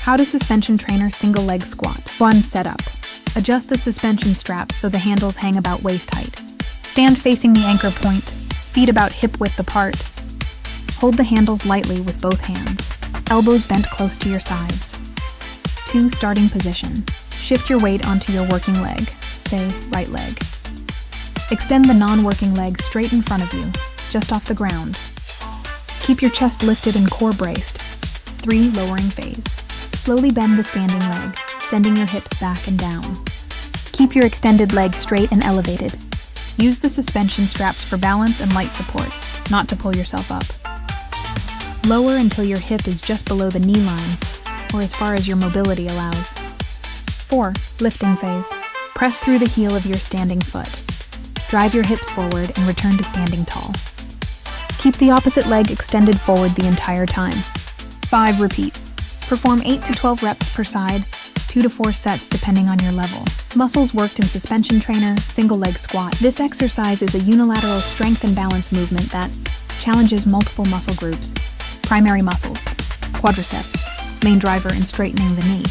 How to suspension trainer single leg squat. 1. Setup. Adjust the suspension straps so the handles hang about waist height. Stand facing the anchor point, feet about hip width apart. Hold the handles lightly with both hands, elbows bent close to your sides. 2. Starting position. Shift your weight onto your working leg, say right leg. Extend the non-working leg straight in front of you, just off the ground. Keep your chest lifted and core braced. 3. Lowering phase. Slowly bend the standing leg, sending your hips back and down. Keep your extended leg straight and elevated. Use the suspension straps for balance and light support, not to pull yourself up. Lower until your hip is just below the knee line, or as far as your mobility allows. 4. Lifting phase. Press through the heel of your standing foot. Drive your hips forward and return to standing tall. Keep the opposite leg extended forward the entire time. 5. Repeat. Perform 8 to 12 reps per side, 2 to 4 sets depending on your level. Muscles worked in suspension trainer, single leg squat. This exercise is a unilateral strength and balance movement that challenges multiple muscle groups. Primary muscles, quadriceps, main driver in straightening the knee.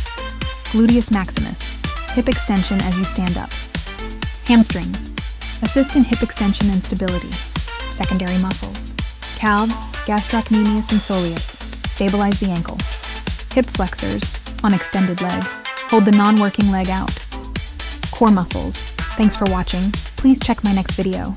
Gluteus maximus, hip extension as you stand up. Hamstrings, assist in hip extension and stability. Secondary muscles, calves, gastrocnemius and soleus, stabilize the ankle. Hip flexors, on extended leg, hold the non-working leg out. Core muscles. Thanks for watching. Please check my next video.